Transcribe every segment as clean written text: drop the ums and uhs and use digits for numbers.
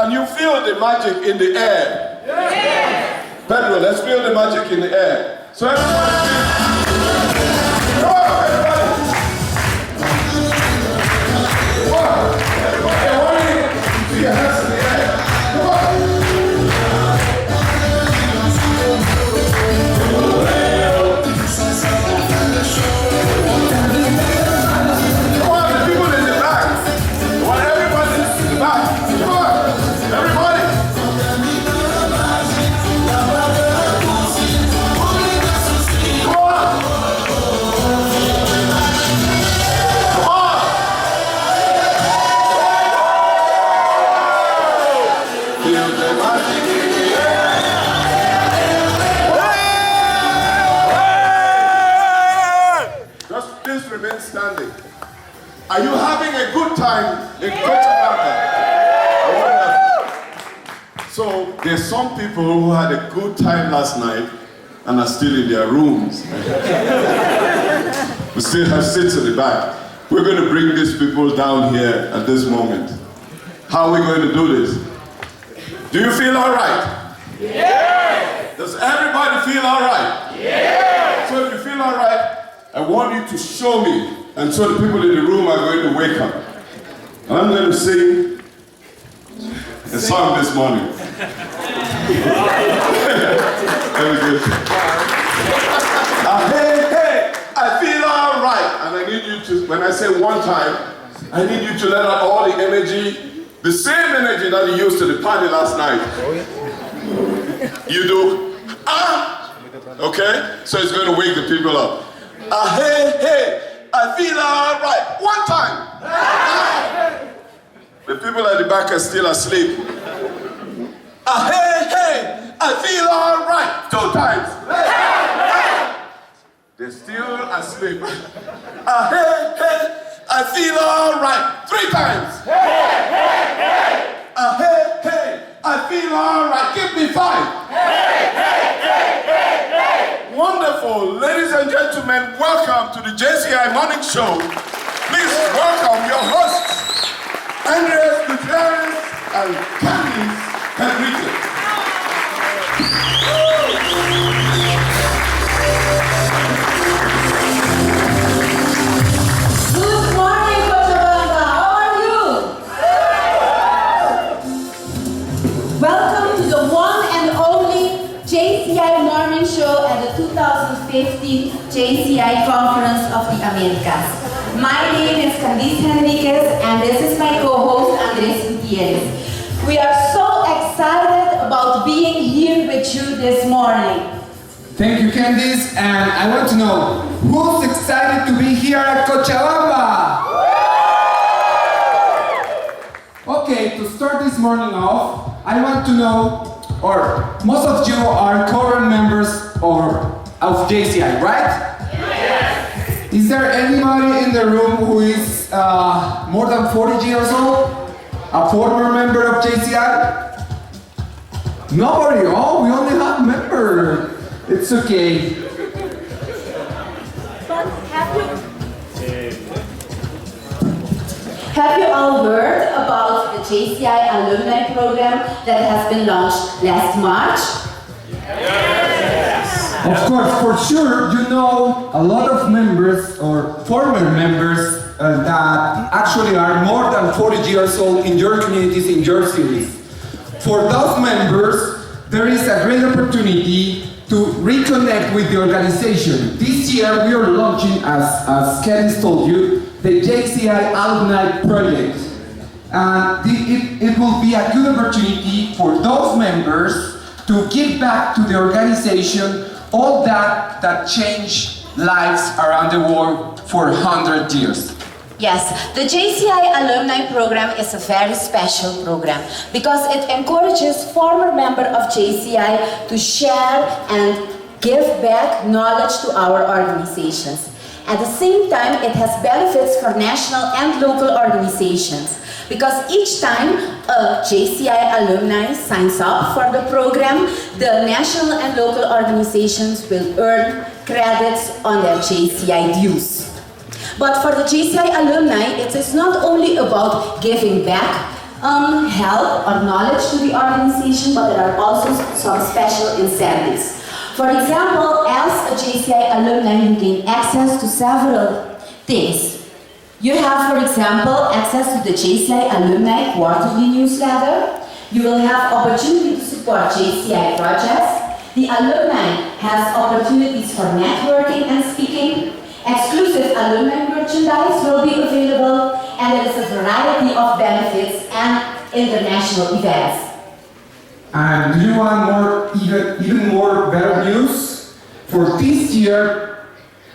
Can you feel the magic in the air? Yes. Pedro, let's feel the magic in the air. So everybody, come on, everybody. Come on, everybody, I want you to put your hands in the air. Come on. Are you having a good time in Cochabamba? So there's some people who had a good time last night and are still in their rooms. We still have seats at the back. We're going to bring these people down here at this moment. How are we going to do this? Do you feel all right? Yes! Does everybody feel all right? Yes! So if you feel all right, I want you to show me. And so the people in the room are going to wake up. And I'm going to sing a song this morning. Hey, hey, I feel all right. And I need you to, when I say one time, I need you to let out all the energy, the same energy that you used to the party last night. You do, okay? So it's going to wake the people up. Hey, hey. I feel all right. One time. The people at the back are still asleep. Hey, hey, I feel all right. 2 times. They're still asleep. Hey, hey, I feel all right. 3 times. Hey, hey, I feel all right. Give me 5. Wonderful. Ladies and gentlemen, welcome to the JCI Morning Show. Please welcome your hosts, Andres Gutierrez and Candice Henriquez. Good morning, Cochabamba. How are you? Welcome to the one and only JCI Morning Show at the 2015 JCI Conference of the Americas. My name is Candice Henriquez and this is my co-host Andres Gutierrez. We are so excited about being here with you this morning. Thank you, Candice, and I want to know, who's excited to be here at Cochabamba? Okay, to start this morning off, I want to know, or most of you are current members of JCI, right? Yes. Is there anybody in the room who is more than 40 years old? A former member of JCI? Nobody. Oh, we only have members. It's okay. But have you all heard about the JCI alumni program that has been launched last March? Yes. Of course, for sure, you know a lot of members or former members that actually are more than 40 years old in your communities, in your cities. For those members, there is a great opportunity to reconnect with the organization. This year we are launching, as Ken told you, the JCI Alumni Project. And it will be a good opportunity for those members to give back to the organization all that changed lives around the world for 100 years. Yes, the JCI Alumni Program is a very special program because it encourages former members of JCI to share and give back knowledge to our organizations. At the same time, it has benefits for national and local organizations because each time a JCI alumni signs up for the program, the national and local organizations will earn credits on their JCI dues. But for the JCI alumni, it is not only about giving back help or knowledge to the organization, but there are also some special incentives. For example, as a JCI alumni, you gain access to several things. You have, for example, access to the JCI Alumni Quarterly Newsletter. You will have opportunity to support JCI projects. The alumni has opportunities for networking and speaking. Exclusive alumni merchandise will be available, and there is a variety of benefits and international events. And do you want even more better news? For this year,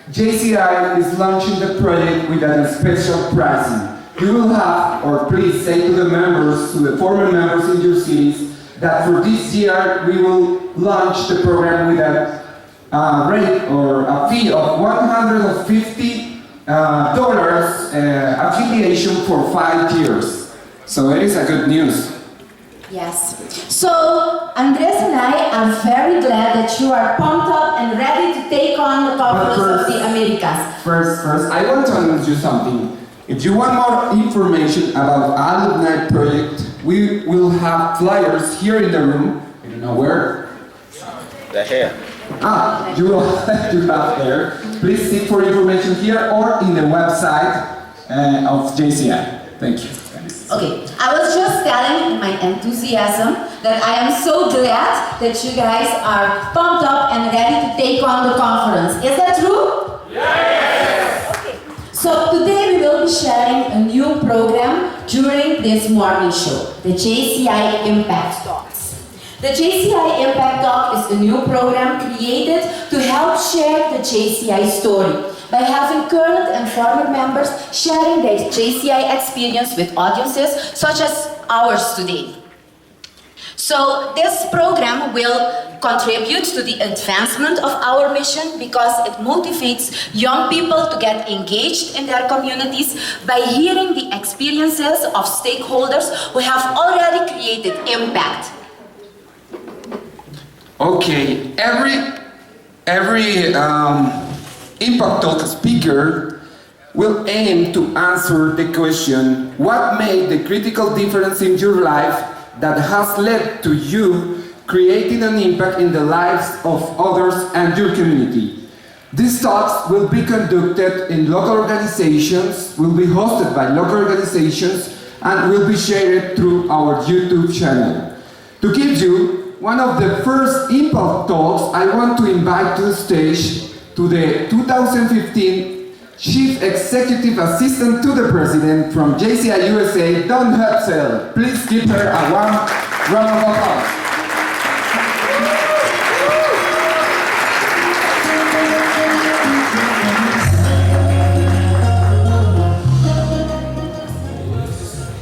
JCI is launching the project with a special pricing. You will have, or please say to the members, to the former members in your cities, that for this year we will launch the program with a rate or a fee of $150 affiliation for 5 years. So it is a good news. Yes. So, Andres and I are very glad that you are pumped up and ready to take on the conference of the Americas. First, I want to announce you something. If you want more information about Alumni Project, we will have flyers here in the room. I don't know where. They're here. You will have there. Please seek for information here or in the website of JCI. Thank you. Okay, I was just telling in my enthusiasm that I am so glad that you guys are pumped up and ready to take on the conference. Is that true? Yes! Okay. So today we will be sharing a new program during this morning show, the JCI Impact Talks. The JCI Impact Talk is a new program created to help share the JCI story, by having current and former members sharing their JCI experience with audiences such as ours today. So this program will contribute to the advancement of our mission because it motivates young people to get engaged in their communities by hearing the experiences of stakeholders who have already created impact. Okay, every Impact Talk speaker will aim to answer the question, what made the critical difference in your life that has led to you creating an impact in the lives of others and your community? These talks will be conducted in local organizations, will be hosted by local organizations, and will be shared through our YouTube channel. To give you one of the first Impact Talks, I want to invite to the stage to the 2015 Chief Executive Assistant to the President from JCI USA, Dawn Hetzel. Please give her a warm round of applause.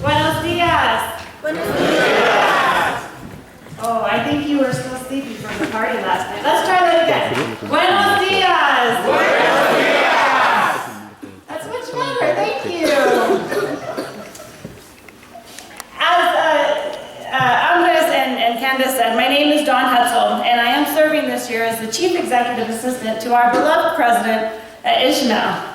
Buenos dias. Buenos dias. Oh, I think you were still sleepy from the party last night. Let's try that again. Buenos dias. Buenos dias. That's much better. Thank you. As Andres and Candace said, my name is Dawn Hetzel, and I am serving this year as the Chief Executive Assistant to our beloved President, Ishmael.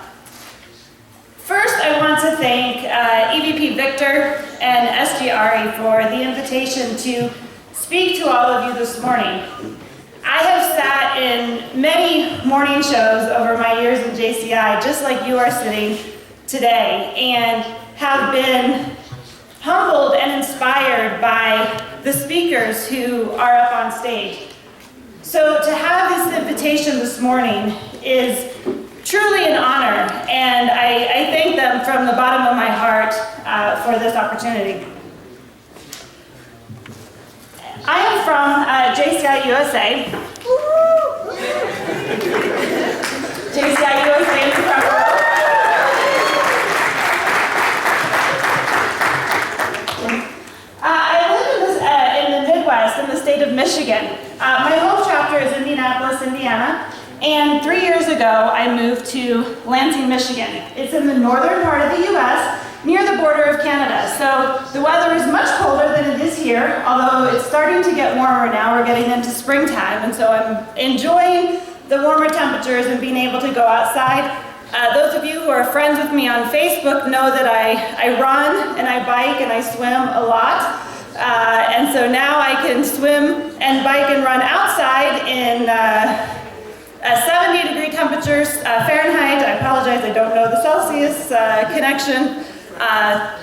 First, I want to thank EVP Victor and SGRE for the invitation to speak to all of you this morning. I have sat in many morning shows over my years in JCI, just like you are sitting today, and have been humbled and inspired by the speakers who are up on stage. So to have this invitation this morning is truly an honor, and I thank them from the bottom of my heart for this opportunity. I am from JCI USA. JCI USA is proud. I live in the Midwest, in the state of Michigan. My home chapter is Indianapolis, Indiana. And 3 years ago, I moved to Lansing, Michigan. It's in the northern part of the U.S., near the border of Canada. So the weather is much colder than it is here, although it's starting to get warmer now. We're getting into springtime, and so I'm enjoying the warmer temperatures and being able to go outside. Those of you who are friends with me on Facebook know that I run and I bike and I swim a lot. And so now I can swim and bike and run outside in 70-degree temperatures Fahrenheit. I apologize, I don't know the Celsius connection.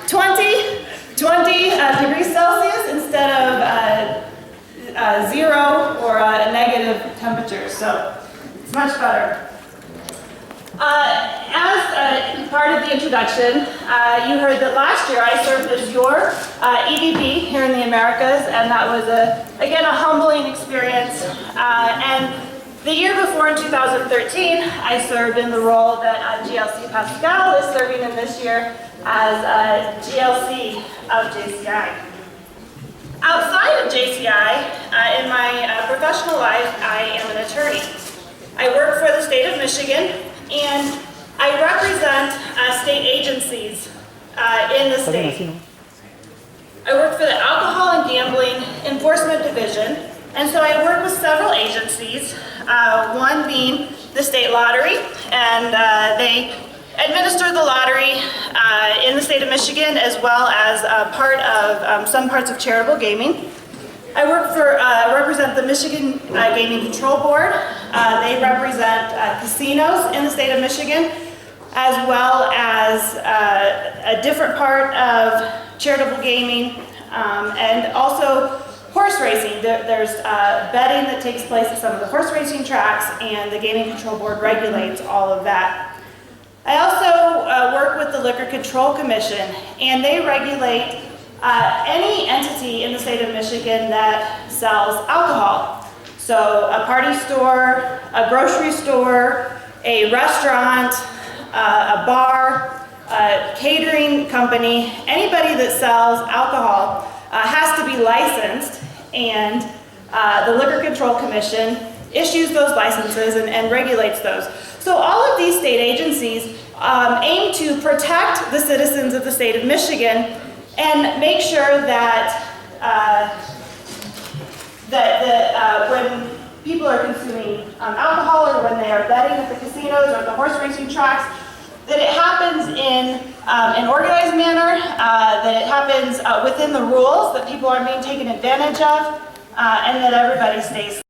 20 degrees Celsius instead of 0 or negative temperatures. So it's much better. As part of the introduction, you heard that last year I served as your EVP here in the Americas, and that was, again, a humbling experience. And the year before, in 2013, I served in the role that GLC Pascal is serving in this year as GLC of JCI. Outside of JCI, in my professional life, I am an attorney. I work for the state of Michigan, and I represent state agencies in the state. I work for the Alcohol and Gambling Enforcement Division, and so I work with several agencies, one being the state lottery, and they administer the lottery in the state of Michigan, as well as part of some parts of charitable gaming. I represent the Michigan Gaming Control Board. They represent casinos in the state of Michigan, as well as a different part of charitable gaming, and also horse racing. There's betting that takes place at some of the horse racing tracks, and the Gaming Control Board regulates all of that. I also work with the Liquor Control Commission, and they regulate any entity in the state of Michigan that sells alcohol. So a party store, a grocery store, a restaurant, a bar, a catering company, anybody that sells alcohol has to be licensed, and the Liquor Control Commission issues those licenses and regulates those. So all of these state agencies aim to protect the citizens of the state of Michigan and make sure that when people are consuming alcohol, or when they are betting at the casinos or the horse racing tracks, that it happens in an organized manner, that it happens within the rules, that people aren't being taken advantage of, and that everybody stays.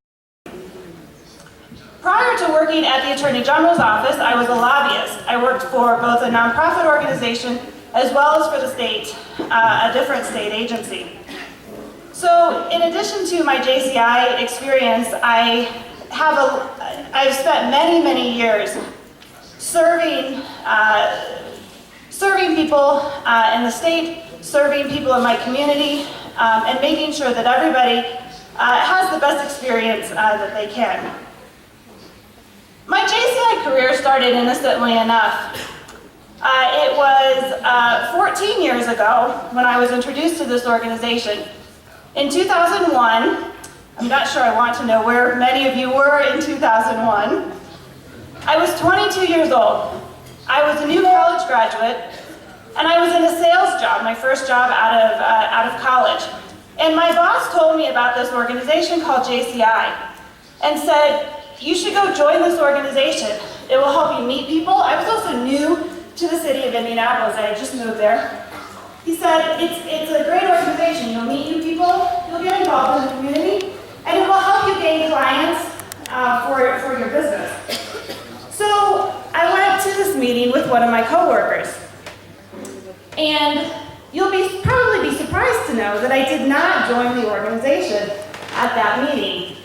Prior to working at the Attorney General's office, I was a lobbyist. I worked for both a nonprofit organization as well as for the state, a different state agency. So in addition to my JCI experience, I've spent many years serving people in the state, serving people in my community, and making sure that everybody has the best experience that they can. My JCI career started innocently enough. It was 14 years ago when I was introduced to this organization. In 2001, I'm not sure I want to know where many of you were in 2001. I was 22 years old. I was a new college graduate, and I was in a sales job, my first job out of college. And my boss told me about this organization called JCI and said, "You should go join this organization. It will help you meet people." I was also new to the city of Indianapolis. I had just moved there. He said, it's a great organization. You'll meet new people, you'll get involved in the community, and it will help you gain clients for your business. So I went to this meeting with one of my coworkers. And you'll probably be surprised to know that I did not join the organization at that meeting.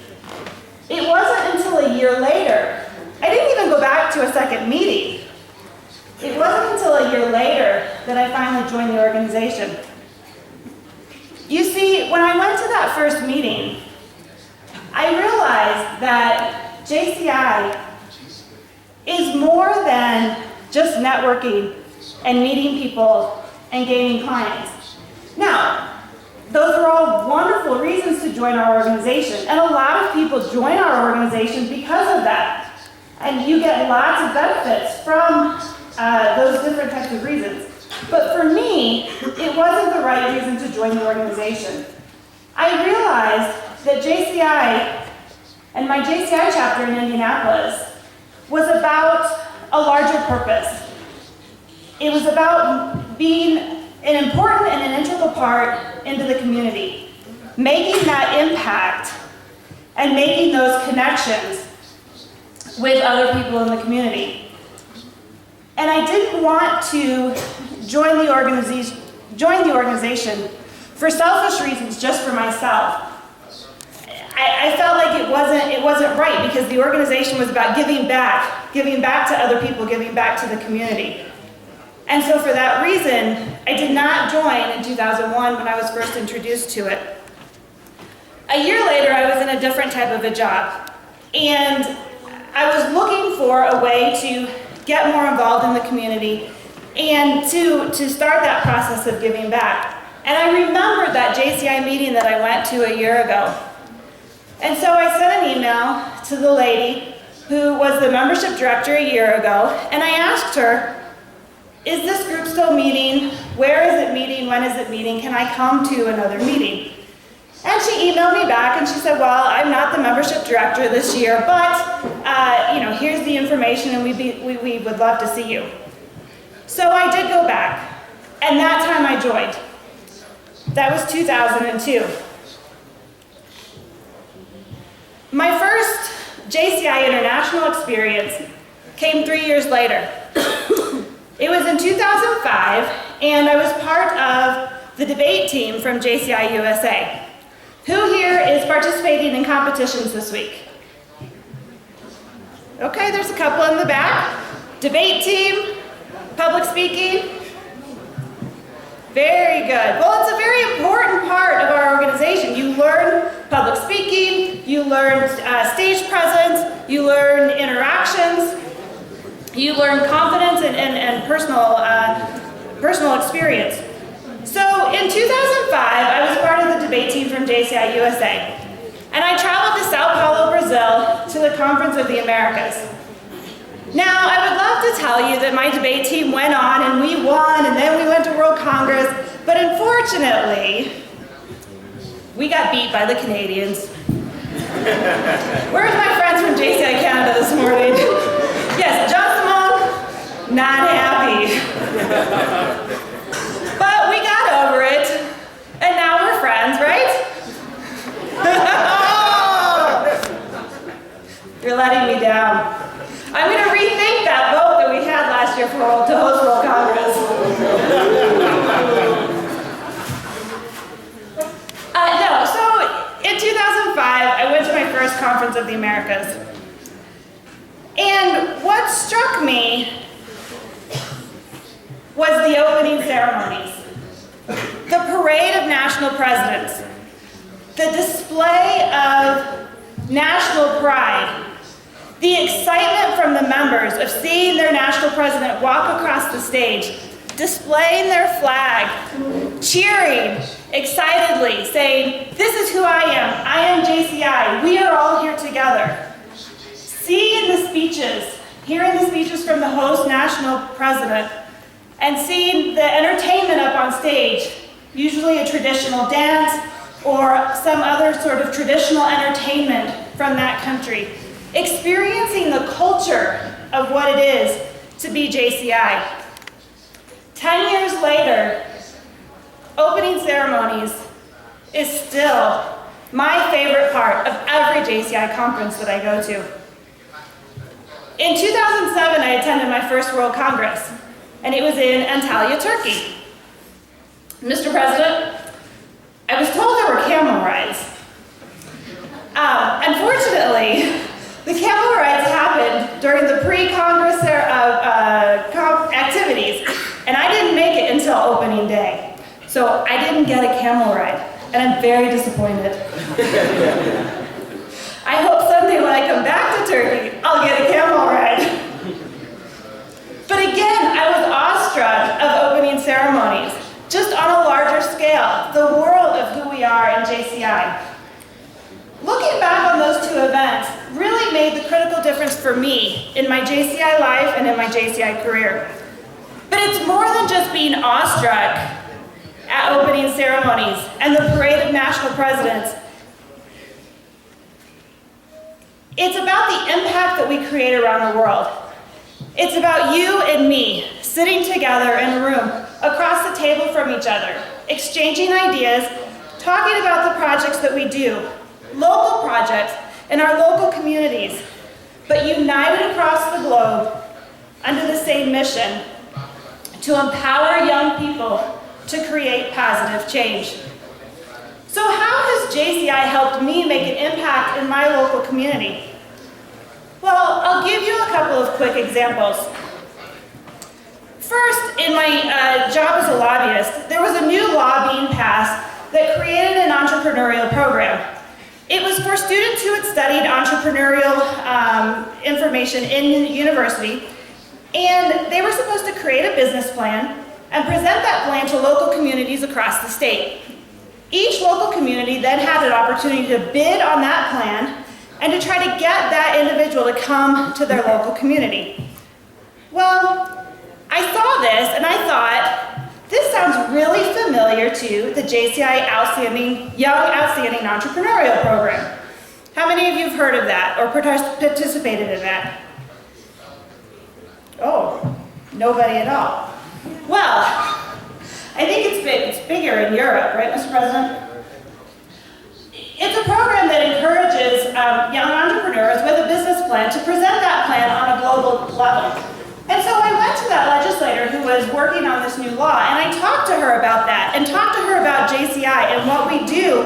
It wasn't until a year later. I didn't even go back to a second meeting. It wasn't until a year later that I finally joined the organization. You see, when I went to that first meeting, I realized that JCI is more than just networking and meeting people and gaining clients. Now, those are all wonderful reasons to join our organization, and a lot of people join our organization because of that. And you get lots of benefits from those different types of reasons. But for me, it wasn't the right reason to join the organization. I realized that JCI and my JCI chapter in Indianapolis was about a larger purpose. It was about being an important and an integral part into the community, making that impact and making those connections with other people in the community. And I didn't want to join the organization for selfish reasons, just for myself. I felt like it wasn't right, because the organization was about giving back to other people, giving back to the community. And so for that reason, I did not join in 2001 when I was first introduced to it. A year later, I was in a different type of a job, and I was looking for a way to get more involved in the community and to start that process of giving back. And I remembered that JCI meeting that I went to a year ago. And so I sent an email to the lady who was the membership director a year ago, and I asked her, is this group still meeting? Where is it meeting? When is it meeting? Can I come to another meeting? And she emailed me back and she said, well, I'm not the membership director this year, but here's the information, and we would love to see you. So I did go back, and that time I joined. That was 2002. My first JCI International experience came 3 years later. It was in 2005, and I was part of the debate team from JCI USA. Who here is participating in competitions this week? Okay, there's a couple in the back. Debate team, public speaking. Very good. Well, it's a very important part of our organization. You learn public speaking, you learn stage presence, you learn interactions, you learn confidence and personal experience. So in 2005, I was part of the debate team from JCI USA, and I traveled to Sao Paulo, Brazil, to the Conference of the Americas. Now, I would love to tell you that my debate team went on and we won, and then we went to World Congress, but unfortunately, we got beat by the Canadians. Where's my friends from JCI Canada this morning? Yes, John Simone, not happy. But we got over it, and now we're friends, right? You're letting me down. I'm going to rethink that vote that we had last year to host World Congress. So in 2005, I went to my first Conference of the Americas. And what struck me was the opening ceremonies, the parade of national presidents, the display of national pride, the excitement from the members of seeing their national president walk across the stage, displaying their flag, cheering excitedly, saying, this is who I am JCI, we are all here together. Seeing the speeches, hearing the speeches from the host national president, and seeing the entertainment up on stage, usually a traditional dance or some other sort of traditional entertainment from that country. Experiencing the culture of what it is to be JCI. 10 years later, opening ceremonies is still my favorite part of every JCI conference that I go to. In 2007, I attended my first World Congress, and it was in Antalya, Turkey. Mr. President, I was told there were camel rides. Unfortunately, the camel rides happened during the pre-Congress activities, and I didn't make it until opening day. So I didn't get a camel ride, and I'm very disappointed. I hope someday when I come back to Turkey, I'll get a camel ride. But again, I was awestruck of opening ceremonies, just on a larger scale, the world of who we are in JCI. Looking back on those two events really made the critical difference for me in my JCI life and in my JCI career. But it's more than just being awestruck at opening ceremonies and the parade of national presidents. It's about the impact that we create around the world. It's about you and me sitting together in a room across the table from each other, exchanging ideas, talking about the projects that we do, local projects in our local communities, but united across the globe under the same mission: to empower young people to create positive change. So how has JCI helped me make an impact in my local community? Well, I'll give you a couple of quick examples. First, in my job as a lobbyist, there was a new law being passed that created an entrepreneurial program. It was for students who had studied entrepreneurial information in university, and they were supposed to create a business plan and present that plan to local communities across the state. Each local community then had an opportunity to bid on that plan and to try to get that individual to come to their local community. Well, I saw this and I thought, this sounds really familiar to the JCI Young Outstanding Entrepreneurial Program. How many of you have heard of that or participated in that? Oh, nobody at all. Well, I think it's bigger in Europe, right, Mr. President? It's a program that encourages young entrepreneurs with a business plan to present that plan on a global level. And so I went to that legislator who was working on this new law, and I talked to her about that, and talked to her about JCI and what we do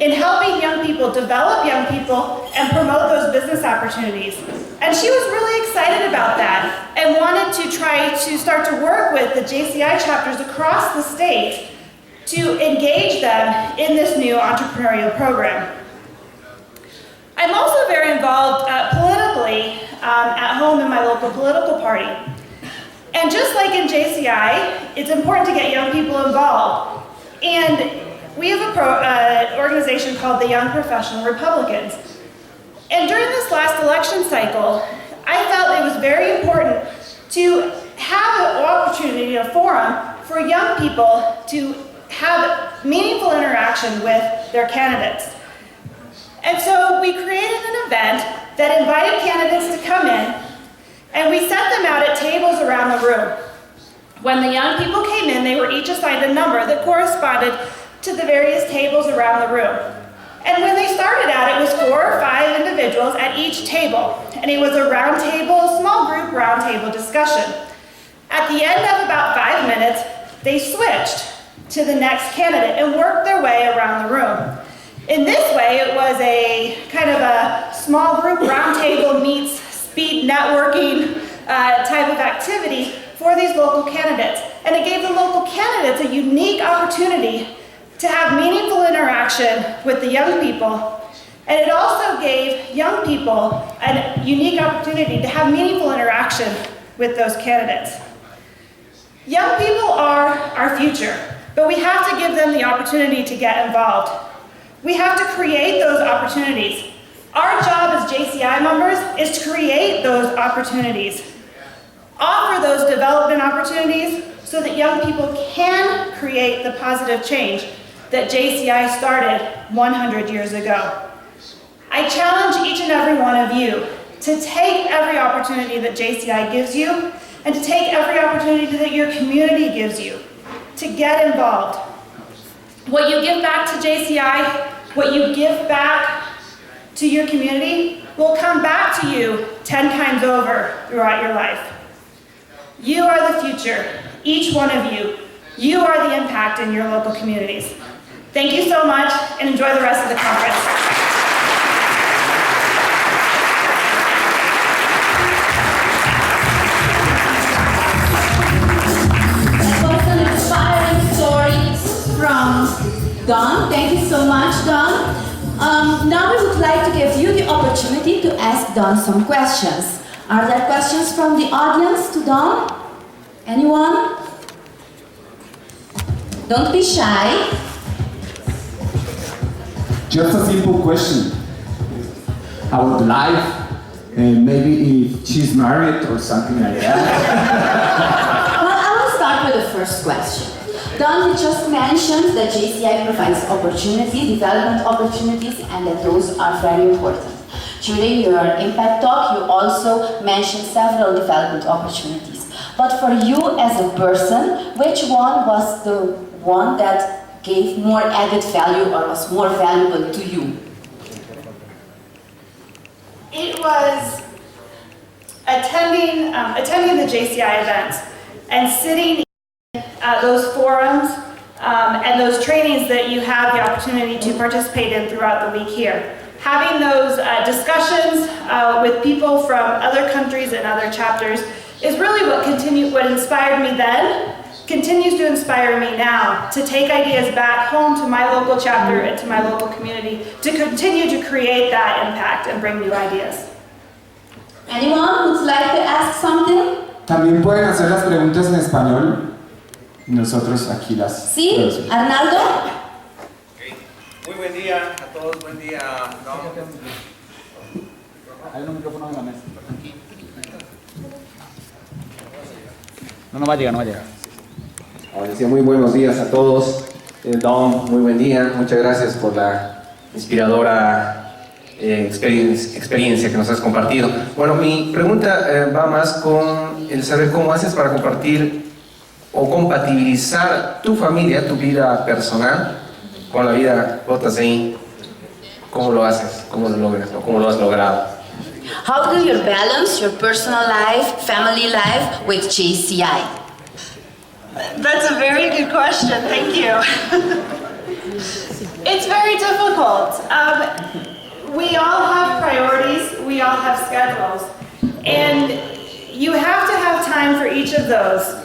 in helping young people, develop young people, and promote those business opportunities. And she was really excited about that and wanted to try to start to work with the JCI chapters across the state to engage them in this new entrepreneurial program. I'm also very involved politically at home in my local political party. And just like in JCI, it's important to get young people involved. And we have an organization called the Young Professional Republicans. And during this last election cycle, I felt it was very important to have an opportunity, a forum for young people to have meaningful interaction with their candidates. And so we created an event that invited candidates to come in, and we set them out at tables around the room. When the young people came in, they were each assigned a number that corresponded to the various tables around the room. And when they started out, it was 4 or 5 individuals at each table, and it was a round table, small group round table discussion. At the end of about 5 minutes, they switched to the next candidate and worked their way around the room. In this way, it was a kind of a small group roundtable meets speed networking type of activity for these local candidates. And it gave the local candidates a unique opportunity to have meaningful interaction with the young people. And it also gave young people a unique opportunity to have meaningful interaction with those candidates. Young people are our future, but we have to give them the opportunity to get involved. We have to create those opportunities. Our job as JCI members is to create those opportunities. Offer those development opportunities so that young people can create the positive change that JCI started 100 years ago. I challenge each and every one of you to take every opportunity that JCI gives you and to take every opportunity that your community gives you to get involved. What you give back to JCI, what you give back to your community will come back to you 10 times over throughout your life. You are the future, each one of you. You are the impact in your local communities. Thank you so much, and enjoy the rest of the conference. That was an inspiring story from Don. Thank you so much, Don. Now we would like to give you the opportunity to ask Don some questions. Are there questions from the audience to Don? Anyone? Don't be shy. Just a simple question. About life, and maybe if she's married or something like that. Well, I will start with the first question. Don, you just mentioned that JCI provides opportunity, development opportunities, and that those are very important. During your impact talk, you also mentioned several development opportunities. But for you as a person, which one was the one that gave more added value or was more valuable to you? It was attending the JCI events and sitting in those forums and those trainings that you have the opportunity to participate in throughout the week here. Having those discussions with people from other countries and other chapters is really what inspired me then, continues to inspire me now, to take ideas back home to my local chapter and to my local community, to continue to create that impact and bring new ideas. Anyone would like to ask something? También pueden hacer las preguntas en español. Nosotros aquí las... Sí, Arnaldo. Muy buen día a todos, buen día, Don. Hay un micrófono en la mesa. No va a llegar, no va a llegar. Ahora decía muy buenos días a todos. Don, muy buen día. Muchas gracias por la inspiradora experiencia que nos has compartido. Bueno, mi pregunta va más con el saber cómo haces para compartir o compatibilizar tu familia, tu vida personal, con la vida JCI. ¿Cómo lo haces? ¿Cómo lo logras? ¿O cómo lo has logrado? How do you balance your personal life, family life with JCI? That's a very good question, thank you. It's very difficult. We all have priorities, we all have schedules, and you have to have time for each of those.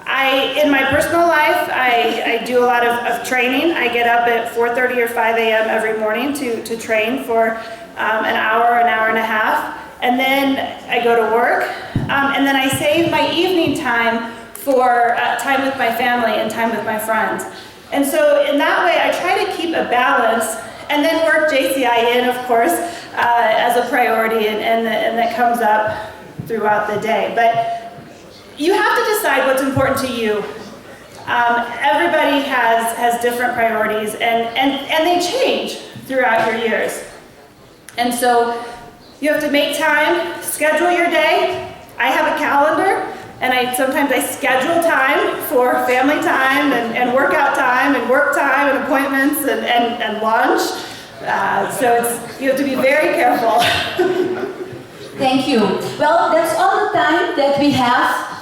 In my personal life, I do a lot of training. I get up at 4:30 or 5 a.m. every morning to train for an hour and a half, and then I go to work, and then I save my evening time for time with my family and time with my friends. And so in that way, I try to keep a balance, and then work JCI in, of course, as a priority, and that comes up throughout the day. But you have to decide what's important to you. Everybody has different priorities, and they change throughout your years. And so you have to make time, schedule your day. I have a calendar, and sometimes I schedule time for family time and workout time and work time and appointments and lunch. So you have to be very careful. Thank you. Well, that's all the time that we have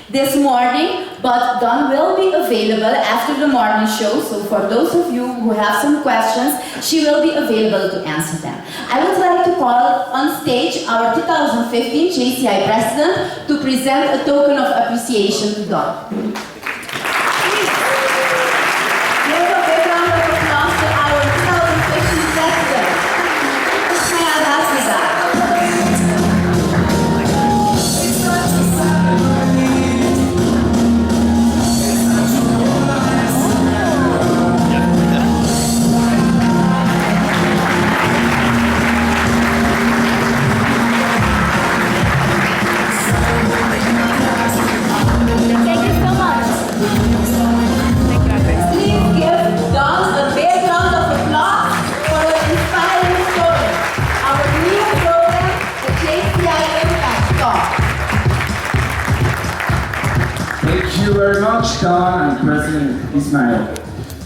this morning, but Dawn will be available after the morning show, so for those of you who have some questions, she will be available to answer them. I would like to call on stage our 2015 JCI President to present a token of appreciation to Dawn. Please give a big round of applause to our 2015 President. Very much, Don and President Ismail.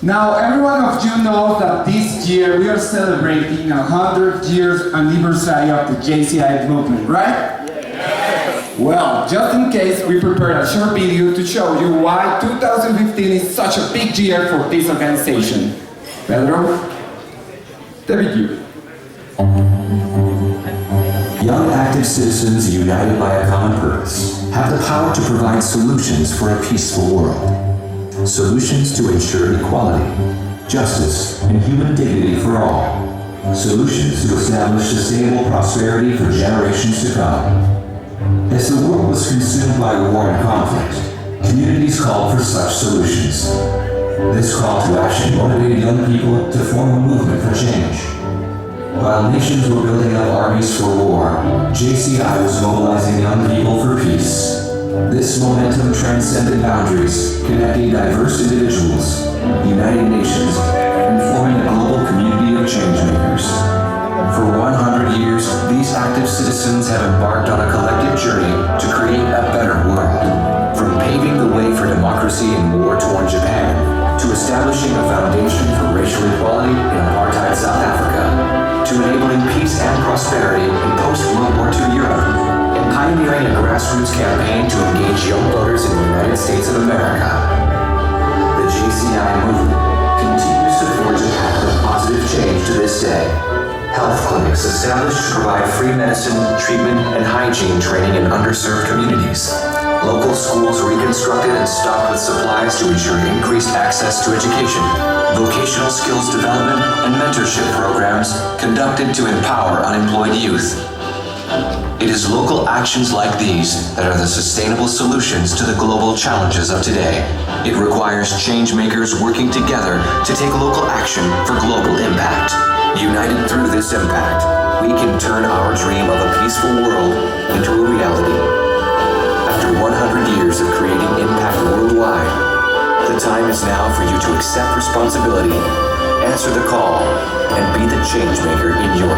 Now, every one of you knows that this year we are celebrating 100 years anniversary of the JCI movement, right? Yes. Well, just in case, we prepared a short video to show you why 2015 is such a big year for this organization. Pedro, the video. Young active citizens united by a common purpose have the power to provide solutions for a peaceful world. Solutions to ensure equality, justice, and human dignity for all. Solutions to establish sustainable prosperity for generations to come. As the world was consumed by war and conflict, communities called for such solutions. This call to action motivated young people to form a movement for change. While nations were building up armies for war, JCI was mobilizing young people for peace. This momentum transcended boundaries, connecting diverse individuals, uniting nations, and forming a global community of changemakers. For 100 years, democracy in war-torn Japan, to establishing a foundation for racial equality in apartheid South Africa, to enabling peace and prosperity in post-World War II Europe, and pioneering a grassroots campaign to engage young voters in the United States of America. The JCI movement continues to forge a path of positive change to this day. Health clinics established to provide free medicine, treatment, and hygiene training in underserved communities. Local schools reconstructed and stocked with supplies to ensure increased access to education. Vocational skills development and mentorship programs conducted to empower unemployed youth. It is local actions like these that are the sustainable solutions to the global challenges of today. It requires change makers working together to take local action for global impact. United through this impact, we can turn our dream of a peaceful world into a reality. After 100 years of creating impact worldwide, the time is now for you to accept responsibility, answer the call, and be the change maker in your